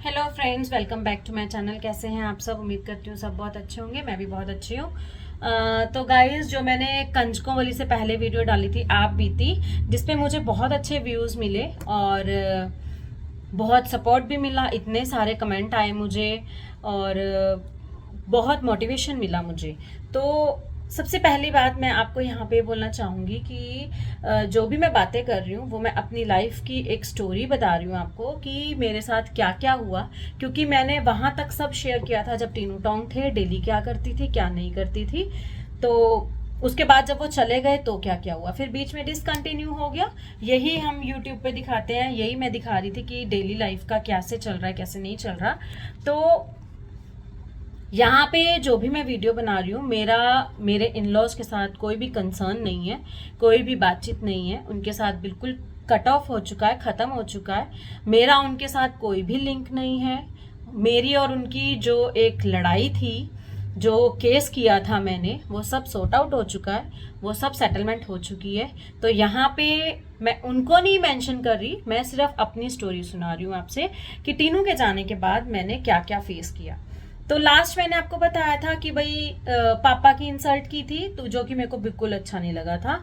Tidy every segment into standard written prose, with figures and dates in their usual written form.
Hello friends, welcome back to my channel. कैसे हैं आप सब? उम्मीद करती हूँ सब बहुत अच्छे होंगे। मैं भी बहुत अच्छी हूँ। तो गाइस, जो मैंने कंजकों वाली से पहले वीडियो डाली थी आप बीती, जिसपे मुझे बहुत अच्छे व्यूज़ मिले और बहुत सपोर्ट भी मिला, इतने सारे कमेंट आए मुझे और बहुत मोटिवेशन मिला मुझे। तो सबसे पहली बात मैं आपको यहाँ पे बोलना चाहूँगी कि जो भी मैं बातें कर रही हूँ वो मैं अपनी लाइफ की एक स्टोरी बता रही हूँ आपको कि मेरे साथ क्या क्या हुआ। क्योंकि मैंने वहाँ तक सब शेयर किया था जब टीनू टोंग थे, डेली क्या करती थी क्या नहीं करती थी। तो उसके बाद जब वो चले गए तो क्या क्या हुआ, फिर बीच में डिसकंटिन्यू हो गया। यही हम यूट्यूब पे दिखाते हैं, यही मैं दिखा रही थी कि डेली लाइफ का कैसे चल रहा है कैसे नहीं चल रहा। तो यहाँ पे जो भी मैं वीडियो बना रही हूँ, मेरे इन लॉज के साथ कोई भी कंसर्न नहीं है, कोई भी बातचीत नहीं है। उनके साथ बिल्कुल कट ऑफ हो चुका है, ख़त्म हो चुका है। मेरा उनके साथ कोई भी लिंक नहीं है। मेरी और उनकी जो एक लड़ाई थी, जो केस किया था मैंने, वो सब सॉर्ट आउट हो चुका है, वो सब सेटलमेंट हो चुकी है। तो यहाँ पे मैं उनको नहीं मेंशन कर रही, मैं सिर्फ अपनी स्टोरी सुना रही हूँ आपसे कि टीनू के जाने के बाद मैंने क्या क्या फेस किया। तो लास्ट मैंने आपको बताया था कि भाई पापा की इंसल्ट की थी, तो जो कि मेरे को बिल्कुल अच्छा नहीं लगा था।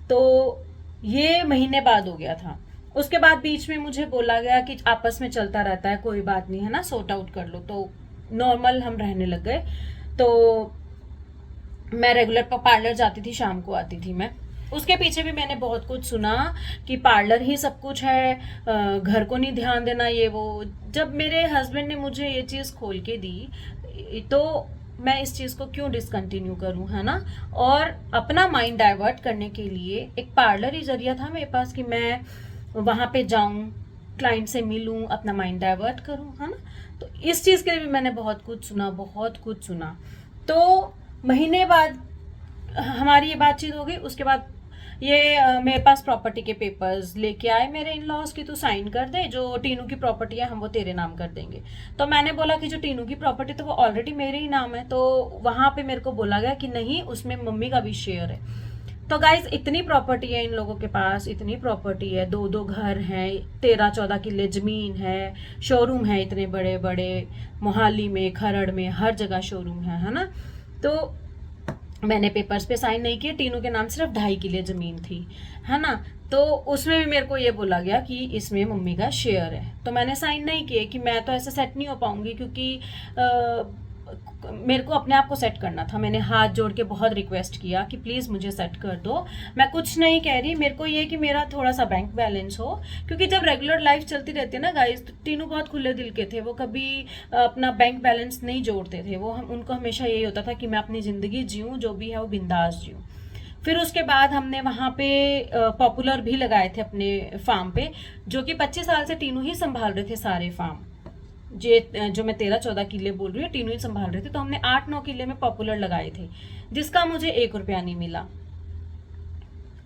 तो ये महीने बाद हो गया था। उसके बाद बीच में मुझे बोला गया कि आपस में चलता रहता है, कोई बात नहीं है ना, सॉर्ट आउट कर लो। तो नॉर्मल हम रहने लग गए। तो मैं रेगुलर पार्लर जाती थी, शाम को आती थी मैं। उसके पीछे भी मैंने बहुत कुछ सुना कि पार्लर ही सब कुछ है, घर को नहीं ध्यान देना, ये वो। जब मेरे हस्बैंड ने मुझे ये चीज़ खोल के दी तो मैं इस चीज़ को क्यों डिसकंटिन्यू करूं, है ना। और अपना माइंड डाइवर्ट करने के लिए एक पार्लर ही जरिया था मेरे पास कि मैं वहाँ पे जाऊं, क्लाइंट से मिलूं, अपना माइंड डाइवर्ट करूं, है ना। तो इस चीज़ के लिए भी मैंने बहुत कुछ सुना, बहुत कुछ सुना। तो महीने बाद हमारी ये बातचीत हो गई। उसके बाद ये मेरे पास प्रॉपर्टी के पेपर्स लेके आए मेरे इन लॉज की, तो साइन कर दे, जो टीनू की प्रॉपर्टी है हम वो तेरे नाम कर देंगे। तो मैंने बोला कि जो टीनू की प्रॉपर्टी तो वो ऑलरेडी मेरे ही नाम है। तो वहां पे मेरे को बोला गया कि नहीं, उसमें मम्मी का भी शेयर है। तो गाइज, इतनी प्रॉपर्टी है इन लोगों के पास, इतनी प्रॉपर्टी है, दो दो घर हैं, 13-14 किले जमीन है, शोरूम है इतने बड़े बड़े, मोहाली में, खरड़ में, हर जगह शोरूम है ना। तो मैंने पेपर्स पे साइन नहीं किए, टीनू के नाम सिर्फ 2.5 किले जमीन थी, है ना। तो उसमें भी मेरे को ये बोला गया कि इसमें मम्मी का शेयर है। तो मैंने साइन नहीं किए कि मैं तो ऐसे सेट नहीं हो पाऊंगी, क्योंकि मेरे को अपने आप को सेट करना था। मैंने हाथ जोड़ के बहुत रिक्वेस्ट किया कि प्लीज़ मुझे सेट कर दो। मैं कुछ नहीं कह रही, मेरे को ये कि मेरा थोड़ा सा बैंक बैलेंस हो, क्योंकि जब रेगुलर लाइफ चलती रहती है ना गाइस, तो तीनों बहुत खुले दिल के थे। वो कभी अपना बैंक बैलेंस नहीं जोड़ते थे। उनको हमेशा यही होता था कि मैं अपनी ज़िंदगी जीऊँ, जो भी है वो बिंदास जीऊँ। फिर उसके बाद हमने वहाँ पे पॉपुलर भी लगाए थे अपने फार्म पे, जो कि 25 साल से टीनू ही संभाल रहे थे सारे फार्म। जो मैं 13-14 किले बोल रही हूँ, टीनू ही संभाल रहे थे। तो हमने 8-9 किले में पॉपुलर लगाए थे, जिसका मुझे 1 रुपया नहीं मिला,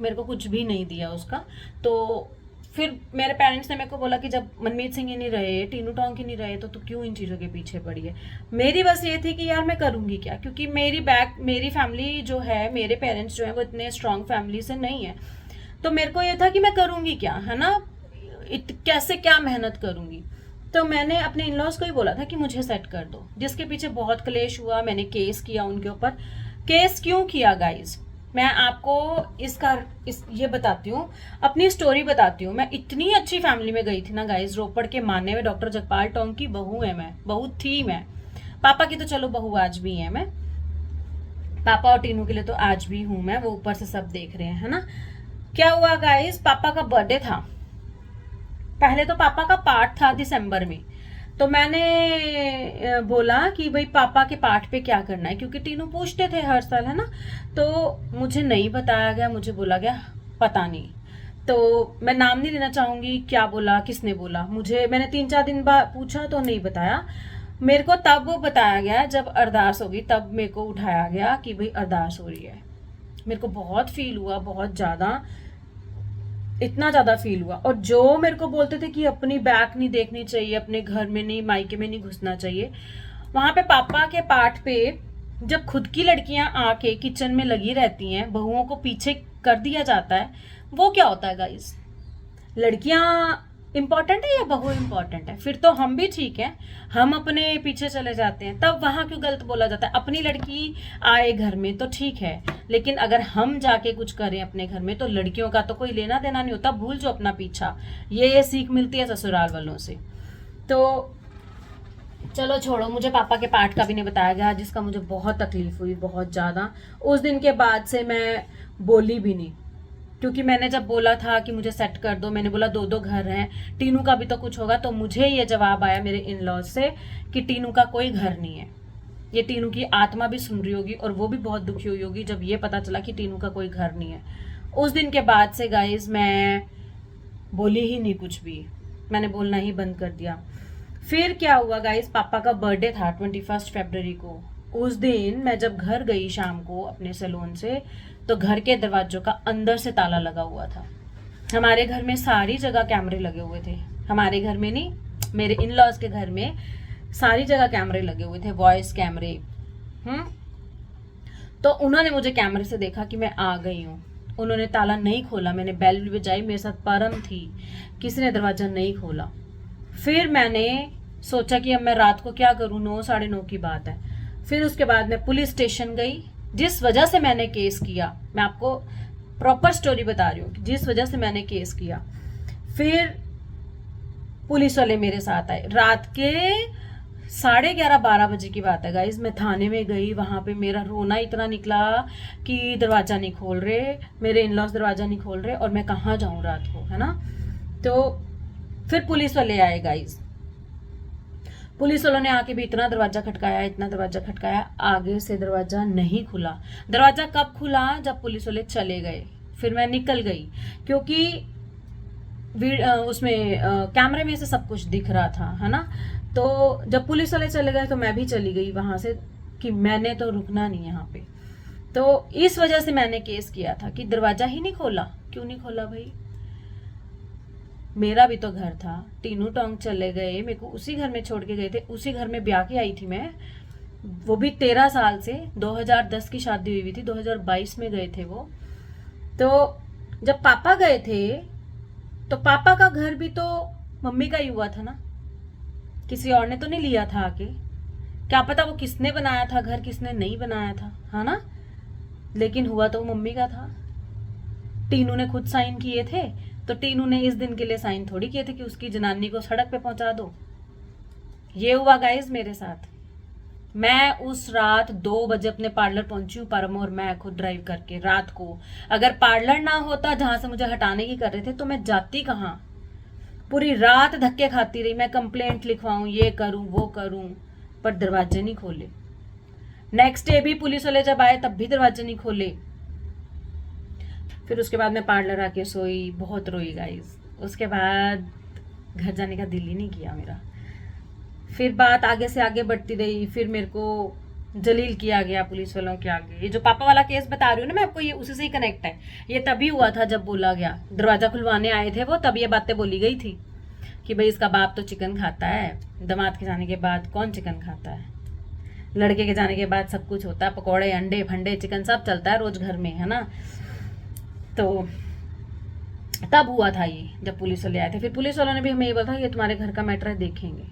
मेरे को कुछ भी नहीं दिया उसका। तो फिर मेरे पेरेंट्स ने मेरे को बोला कि जब मनमीत सिंह ही नहीं रहे, टीनू टोंग ही नहीं रहे, तो तू क्यों इन चीज़ों के पीछे पड़ी है। मेरी बस ये थी कि यार मैं करूँगी क्या, क्योंकि मेरी फैमिली जो है, मेरे पेरेंट्स जो है वो इतने स्ट्रांग फैमिली से नहीं है। तो मेरे को ये था कि मैं करूँगी क्या, है ना, कैसे क्या मेहनत करूँगी। तो मैंने अपने इन लॉज को ही बोला था कि मुझे सेट कर दो, जिसके पीछे बहुत क्लेश हुआ। मैंने केस किया उनके ऊपर। केस क्यों किया गाइज, मैं आपको ये बताती हूँ, अपनी स्टोरी बताती हूँ। मैं इतनी अच्छी फैमिली में गई थी ना गाइज, रोपड़ के माने में डॉक्टर जगपाल टोंग की बहू है मैं, बहू थी मैं। पापा की तो चलो बहू आज भी है मैं, पापा और टीनू के लिए तो आज भी हूं मैं, वो ऊपर से सब देख रहे हैं, है ना। क्या हुआ गाइज, पापा का बर्थडे था। पहले तो पापा का पाठ था दिसंबर में। तो मैंने बोला कि भाई पापा के पाठ पे क्या करना है, क्योंकि टीनू पूछते थे हर साल, है ना। तो मुझे नहीं बताया गया, मुझे बोला गया पता नहीं। तो मैं नाम नहीं लेना चाहूंगी, क्या बोला किसने बोला मुझे, मैंने 3-4 दिन बाद पूछा तो नहीं बताया। मेरे को तब वो बताया गया जब अरदास होगी, तब मेरे को उठाया गया कि भाई अरदास हो रही है। मेरे को बहुत फील हुआ, बहुत ज़्यादा, इतना ज्यादा फील हुआ। और जो मेरे को बोलते थे कि अपनी बैक नहीं देखनी चाहिए, अपने घर में नहीं, मायके में नहीं घुसना चाहिए, वहां पे पापा के पाठ पे जब खुद की लड़कियां आके किचन में लगी रहती हैं, बहुओं को पीछे कर दिया जाता है, वो क्या होता है गाइस। लड़कियां इम्पॉर्टेंट है या बहू इम्पॉर्टेंट है? फिर तो हम भी ठीक है, हम अपने पीछे चले जाते हैं, तब वहां क्यों गलत बोला जाता है? अपनी लड़की आए घर में तो ठीक है, लेकिन अगर हम जाके कुछ करें अपने घर में तो लड़कियों का तो कोई लेना देना नहीं होता, भूल जो अपना पीछा। ये सीख मिलती है ससुराल वालों से। तो चलो छोड़ो, मुझे पापा के पार्ट का भी नहीं बताया गया, जिसका मुझे बहुत तकलीफ हुई, बहुत ज़्यादा। उस दिन के बाद से मैं बोली भी नहीं, क्योंकि मैंने जब बोला था कि मुझे सेट कर दो, मैंने बोला दो दो घर हैं, टीनू का भी तो कुछ होगा, तो मुझे ये जवाब आया मेरे इन लॉज से कि टीनू का कोई घर नहीं है। ये टीनू की आत्मा भी सुन रही होगी और वो भी बहुत दुखी हुई होगी जब ये पता चला कि टीनू का कोई घर नहीं है। उस दिन के बाद से गाइज मैं बोली ही नहीं कुछ भी, मैंने बोलना ही बंद कर दिया। फिर क्या हुआ गाइस, पापा का बर्थडे था 21 फरवरी को। उस दिन मैं जब घर गई शाम को अपने सैलून से, तो घर के दरवाजों का अंदर से ताला लगा हुआ था। हमारे घर में सारी जगह कैमरे लगे हुए थे, हमारे घर में नहीं, मेरे इन लॉज के घर में सारी जगह कैमरे लगे हुए थे, वॉइस कैमरे। तो उन्होंने मुझे कैमरे से देखा कि मैं आ गई हूँ, उन्होंने ताला नहीं खोला, मैंने बेल भी बजाई, मेरे साथ परम थी, किसी ने दरवाजा नहीं खोला। फिर मैंने सोचा कि अब मैं रात को क्या करूं, 9 साढ़े 9 की बात है। फिर उसके बाद मैं पुलिस स्टेशन गई, जिस वजह से मैंने केस किया, मैं आपको प्रॉपर स्टोरी बता रही हूँ, जिस वजह से मैंने केस किया। फिर पुलिस वाले मेरे साथ आए, रात के 11:30-12 बजे की बात है गाइज। मैं थाने में गई, वहां पे मेरा रोना इतना निकला कि दरवाजा नहीं खोल रहे, मेरे इन लॉज दरवाजा नहीं खोल रहे, और मैं कहाँ जाऊं रात को, है ना। तो फिर पुलिस वाले आए गाइज, पुलिस वालों ने आके भी इतना दरवाजा खटकाया, इतना दरवाजा खटकाया, आगे से दरवाजा नहीं खुला। दरवाजा कब खुला, जब पुलिस वाले चले गए। फिर मैं निकल गई, क्योंकि उसमें कैमरे में से सब कुछ दिख रहा था, है ना। तो जब पुलिस वाले चले गए तो मैं भी चली गई वहां से, कि मैंने तो रुकना नहीं यहाँ पे। तो इस वजह से मैंने केस किया था कि दरवाजा ही नहीं खोला। क्यों नहीं खोला भाई, मेरा भी तो घर था, टीनू टोंग चले गए, मेरे को उसी घर में छोड़ के गए थे, उसी घर में ब्याह के आई थी मैं, वो भी 13 साल से। 2010 की शादी हुई थी, 2022 में गए थे वो। तो जब पापा गए थे तो पापा का घर भी तो मम्मी का ही हुआ था ना, किसी और ने तो नहीं लिया था आके। क्या पता वो किसने बनाया था घर, किसने नहीं बनाया था, है ना, लेकिन हुआ तो मम्मी का था। टीनू ने खुद साइन किए थे, तो टीनू ने इस दिन के लिए साइन थोड़ी किए थे कि उसकी जनानी को सड़क पे पहुंचा दो। ये हुआ गाइज मेरे साथ। मैं उस रात 2 बजे अपने पार्लर पहुंची हूँ, परम और मैं खुद ड्राइव करके रात को। अगर पार्लर ना होता जहां से मुझे हटाने की कर रहे थे तो मैं जाती कहाँ। पूरी रात धक्के खाती रही, मैं कंप्लेंट लिखवाऊं, ये करूं वो करूं, पर दरवाजे नहीं खोले। नेक्स्ट डे भी पुलिस वाले जब आए तब भी दरवाजे नहीं खोले। फिर उसके बाद मैं पार्लर आके सोई, बहुत रोई गाइस। उसके बाद घर जाने का दिल ही नहीं किया मेरा। फिर बात आगे से आगे बढ़ती रही, फिर मेरे को जलील किया गया पुलिस वालों के आगे। ये जो पापा वाला केस बता रही हूँ ना मैं आपको, ये उसी से ही कनेक्ट है। ये तभी हुआ था जब बोला गया, दरवाजा खुलवाने आए थे वो, तब ये बातें बोली गई थी कि भाई इसका बाप तो चिकन खाता है, दामाद के जाने के बाद कौन चिकन खाता है, लड़के के जाने के बाद सब कुछ होता है, पकौड़े अंडे फंडे चिकन सब चलता है रोज घर में, है ना। तो तब हुआ था ये, जब पुलिस वाले आए थे। फिर पुलिस वालों ने भी हमें ये बोला था ये तुम्हारे घर का मैटर है, देखेंगे।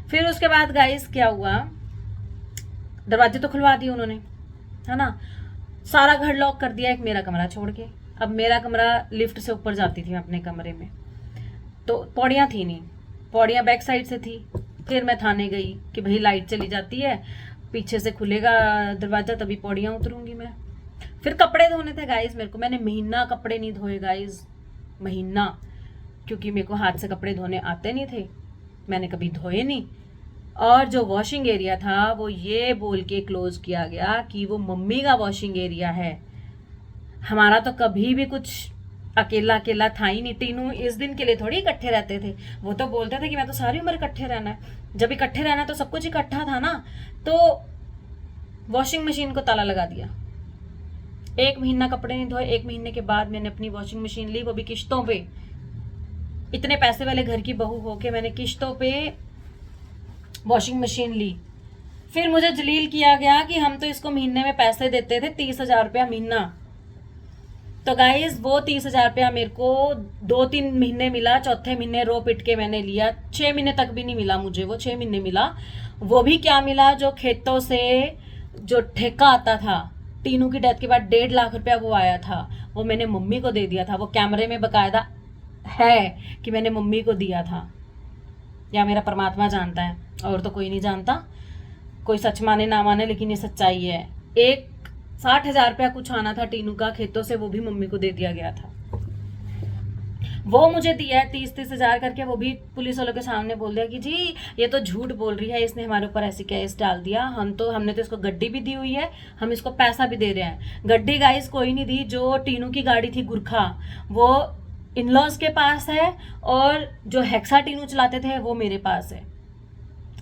फिर उसके बाद गाइस क्या हुआ, दरवाजे तो खुलवा दिए उन्होंने, है ना, सारा घर लॉक कर दिया, एक मेरा कमरा छोड़ के। अब मेरा कमरा लिफ्ट से ऊपर जाती थी मैं अपने कमरे में, तो पौड़ियाँ थी नहीं, पौड़ियाँ बैक साइड से थी। फिर मैं थाने गई कि भाई लाइट चली जाती है, पीछे से खुलेगा दरवाजा तभी पौड़ियाँ उतरूंगी मैं। फिर कपड़े धोने थे गाइस मेरे को, मैंने महीना कपड़े नहीं धोए गाइस, महीना, क्योंकि मेरे को हाथ से कपड़े धोने आते नहीं थे, मैंने कभी धोए नहीं। और जो वॉशिंग एरिया था वो ये बोल के क्लोज किया गया कि वो मम्मी का वॉशिंग एरिया है, हमारा तो कभी भी कुछ अकेला अकेला था ही नहीं। टीनू इस दिन के लिए थोड़ी इकट्ठे रहते थे, वो तो बोलते थे कि मैं तो सारी उम्र इकट्ठे रहना है। जब इकट्ठे रहना तो सब कुछ इकट्ठा था ना। तो वॉशिंग मशीन को ताला लगा दिया, 1 महीना कपड़े नहीं धोए। 1 महीने के बाद मैंने अपनी वॉशिंग मशीन ली, वो भी किश्तों पे। इतने पैसे वाले घर की बहू होके मैंने किश्तों पे वॉशिंग मशीन ली। फिर मुझे जलील किया गया कि हम तो इसको महीने में पैसे देते थे 30,000 रुपया महीना। तो गाइज वो 30,000 रुपया मेरे को 2-3 महीने मिला, चौथे महीने रो पिट के मैंने लिया। 6 महीने तक भी नहीं मिला मुझे, वो 6 महीने मिला। वो भी क्या मिला, जो खेतों से जो ठेका आता था, टीनू की डेथ के बाद 1.5 लाख रुपया वो आया था, वो मैंने मम्मी को दे दिया था। वो कैमरे में बकायदा है कि मैंने मम्मी को दिया था, या मेरा परमात्मा जानता है, और तो कोई नहीं जानता। कोई सच माने ना माने, लेकिन ये सच्चाई है। एक 60,000 रुपया कुछ आना था टीनू का खेतों से, वो भी मम्मी को दे दिया गया था। वो मुझे दिया है 30,000 करके। वो भी पुलिस वालों के सामने बोल दिया कि जी ये तो झूठ बोल रही है, इसने हमारे ऊपर ऐसी केस डाल दिया। हमने तो इसको गड्डी भी दी हुई है, हम इसको पैसा भी दे रहे हैं। गड्डी गाइस कोई नहीं दी, जो टीनू की गाड़ी थी गुरखा, वो इन-लॉज के पास है, और जो हेक्सा टीनू चलाते थे वो मेरे पास है।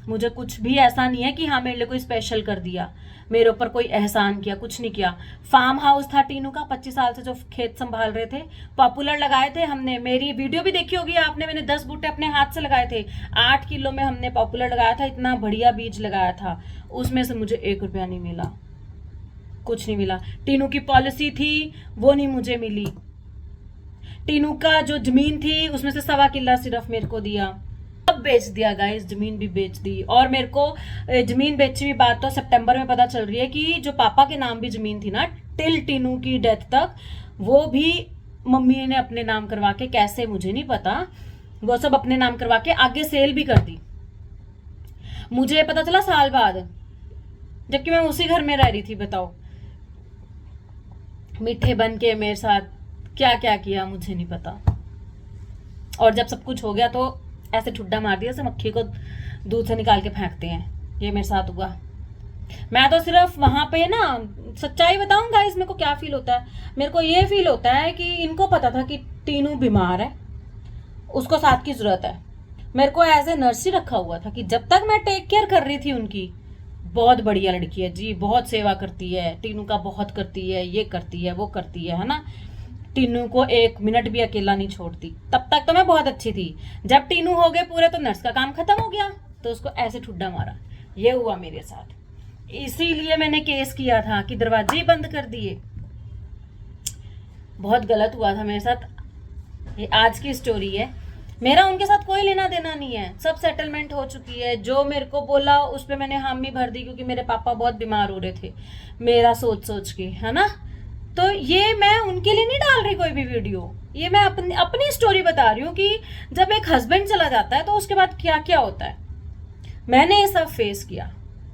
मुझे कुछ भी ऐसा नहीं है कि हाँ मेरे लिए कोई स्पेशल कर दिया, मेरे ऊपर कोई एहसान किया, कुछ नहीं किया। फार्म हाउस था टीनू का, 25 साल से जो खेत संभाल रहे थे, पॉपुलर लगाए थे हमने। मेरी वीडियो भी देखी होगी आपने, मैंने 10 बूटे अपने हाथ से लगाए थे। 8 किलो में हमने पॉपुलर लगाया था, इतना बढ़िया बीज लगाया था। उसमें से मुझे 1 रुपया नहीं मिला, कुछ नहीं मिला। टीनू की पॉलिसी थी, वो नहीं मुझे मिली। टीनू का जो जमीन थी उसमें से 1.25 किला सिर्फ मेरे को दिया। सब बेच दिया गाइस, जमीन भी बेच दी। और मेरे को जमीन बेची हुई बात तो सितंबर में पता चल रही है कि जो पापा के नाम भी जमीन थी ना टिल टीनू की डेथ तक, वो भी मम्मी ने अपने नाम करवा के, कैसे मुझे नहीं पता, वो सब अपने नाम करवा के आगे सेल भी कर दी। मुझे पता चला साल बाद, जबकि मैं उसी घर में रह रही थी। बताओ मीठे बन के मेरे साथ क्या क्या किया मुझे नहीं पता। और जब सब कुछ हो गया तो ऐसे ठुड्डा मार दिया, जैसे मक्खी को दूध से निकाल के फेंकते हैं। ये मेरे साथ हुआ। मैं तो सिर्फ वहां पे ना, सच्चाई बताऊं गाइस, मेरे को क्या फील होता है, मेरे को ये फील होता है कि इनको पता था कि टीनू बीमार है, उसको साथ की जरूरत है। मेरे को एज ए नर्स ही रखा हुआ था कि जब तक मैं टेक केयर कर रही थी उनकी, बहुत बढ़िया लड़की है जी, बहुत सेवा करती है, टीनू का बहुत करती है, ये करती है, वो करती है ना। टीनू को 1 मिनट भी अकेला नहीं छोड़ती। तब तक तो मैं बहुत अच्छी थी। जब टीनू हो गए पूरे तो नर्स का काम खत्म हो गया, तो उसको ऐसे ठुड्डा मारा। ये हुआ मेरे साथ, इसीलिए मैंने केस किया था कि दरवाजे बंद कर दिए। बहुत गलत हुआ था मेरे साथ। ये आज की स्टोरी है। मेरा उनके साथ कोई लेना देना नहीं है, सब सेटलमेंट हो चुकी है। जो मेरे को बोला उस पर मैंने हामी भर दी, क्योंकि मेरे पापा बहुत बीमार हो रहे थे, मेरा सोच सोच के, है ना। तो ये मैं उनके लिए नहीं डाल रही कोई भी वीडियो, ये मैं अपनी स्टोरी बता रही हूँ कि जब एक हस्बैंड चला जाता है तो उसके बाद क्या क्या होता है। मैंने ये सब फेस किया।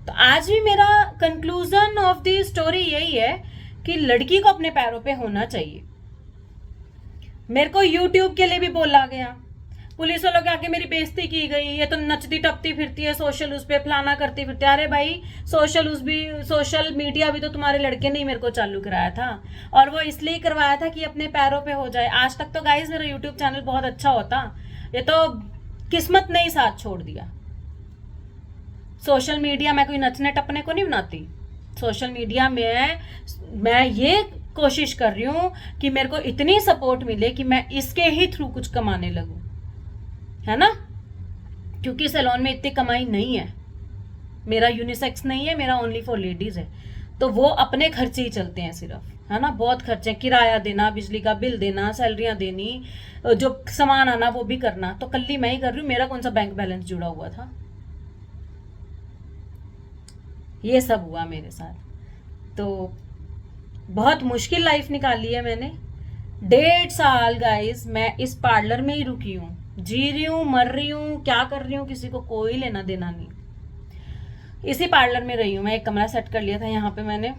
तो आज भी मेरा कंक्लूजन ऑफ द स्टोरी यही है कि लड़की को अपने पैरों पे होना चाहिए। मेरे को यूट्यूब के लिए भी बोला गया, पुलिस वालों के आगे मेरी बेइज्जती की गई, ये तो नचती टपती फिरती है सोशल, उस पे फलाना करती फिरती है। अरे भाई सोशल मीडिया भी तो तुम्हारे लड़के ने ही मेरे को चालू कराया था, और वो इसलिए करवाया था कि अपने पैरों पे हो जाए। आज तक तो गाइज मेरा यूट्यूब चैनल बहुत अच्छा होता, ये तो किस्मत ने ही साथ छोड़ दिया। सोशल मीडिया मैं कोई नचने टपने को नहीं बनाती। सोशल मीडिया में मैं ये कोशिश कर रही हूँ कि मेरे को इतनी सपोर्ट मिले कि मैं इसके ही थ्रू कुछ कमाने लगूं, है ना। क्योंकि सैलून में इतनी कमाई नहीं है, मेरा यूनिसेक्स नहीं है, मेरा ओनली फॉर लेडीज है, तो वो अपने खर्चे ही चलते हैं सिर्फ, है ना। बहुत खर्चे, किराया देना, बिजली का बिल देना, सैलरियां देनी, जो सामान आना वो भी करना, तो कल्ली मैं ही कर रही हूँ। मेरा कौन सा बैंक बैलेंस जुड़ा हुआ था। ये सब हुआ मेरे साथ। तो बहुत मुश्किल लाइफ निकाली है मैंने। 1.5 साल गाइस मैं इस पार्लर में ही रुकी हूँ, जी रही हूँ, मर रही हूँ, क्या कर रही हूँ, किसी को कोई लेना देना नहीं। इसी पार्लर में रही हूँ मैं, एक कमरा सेट कर लिया था यहाँ पे मैंने,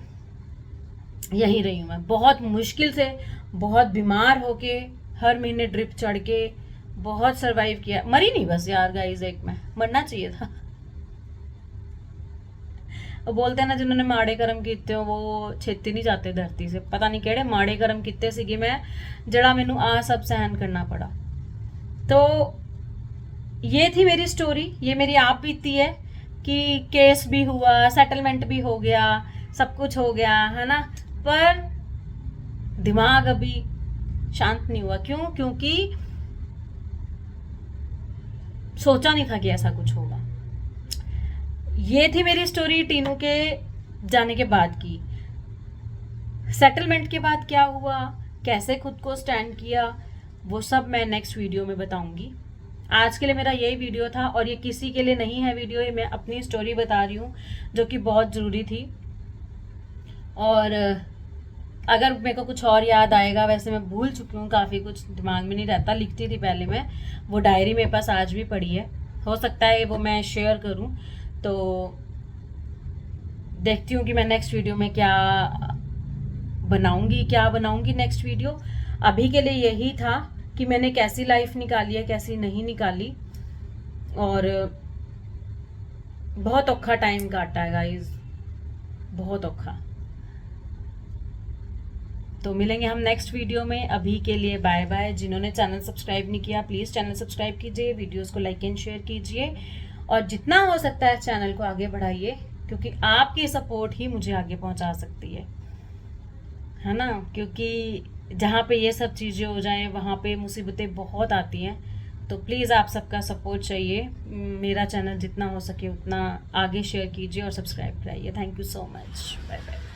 यहीं रही हूँ मैं। बहुत मुश्किल से, बहुत बीमार होके, हर महीने ड्रिप चढ़ के बहुत सरवाइव किया। मरी नहीं बस यार गाइस, एक मैं मरना चाहिए था। वो बोलते हैं ना जिन्होंने माड़े कर्म कीते हो वो छेती नहीं जाते धरती से। पता नहीं केड़े माड़े कर्म कीते सीगे मैं, जड़ा मैनू आ सब सहन करना पड़ा। तो ये थी मेरी स्टोरी, ये मेरी आप बीती है कि केस भी हुआ, सेटलमेंट भी हो गया, सब कुछ हो गया, है ना। पर दिमाग अभी शांत नहीं हुआ। क्यों? क्योंकि सोचा नहीं था कि ऐसा कुछ होगा। ये थी मेरी स्टोरी टीनू के जाने के बाद की। सेटलमेंट के बाद क्या हुआ, कैसे खुद को स्टैंड किया, वो सब मैं नेक्स्ट वीडियो में बताऊंगी। आज के लिए मेरा यही वीडियो था, और ये किसी के लिए नहीं है वीडियो, ये मैं अपनी स्टोरी बता रही हूँ जो कि बहुत ज़रूरी थी। और अगर मेरे को कुछ और याद आएगा, वैसे मैं भूल चुकी हूँ, काफ़ी कुछ दिमाग में नहीं रहता, लिखती थी पहले मैं, वो डायरी मेरे पास आज भी पड़ी है, हो सकता है वो मैं शेयर करूँ। तो देखती हूँ कि मैं नेक्स्ट वीडियो में क्या बनाऊँगी नेक्स्ट वीडियो। अभी के लिए यही था कि मैंने कैसी लाइफ निकाली है, कैसी नहीं निकाली, और बहुत औखा टाइम काटा है गाइज, बहुत औखा। तो मिलेंगे हम नेक्स्ट वीडियो में, अभी के लिए बाय बाय। जिन्होंने चैनल सब्सक्राइब नहीं किया प्लीज़ चैनल सब्सक्राइब कीजिए, वीडियोस को लाइक एंड शेयर कीजिए, और जितना हो सकता है चैनल को आगे बढ़ाइए, क्योंकि आपकी सपोर्ट ही मुझे आगे पहुंचा सकती है ना। क्योंकि जहाँ पे ये सब चीज़ें हो जाएं वहाँ पे मुसीबतें बहुत आती हैं। तो प्लीज़ आप सबका सपोर्ट चाहिए, मेरा चैनल जितना हो सके उतना आगे शेयर कीजिए और सब्सक्राइब कराइए। Thank you so much, bye bye.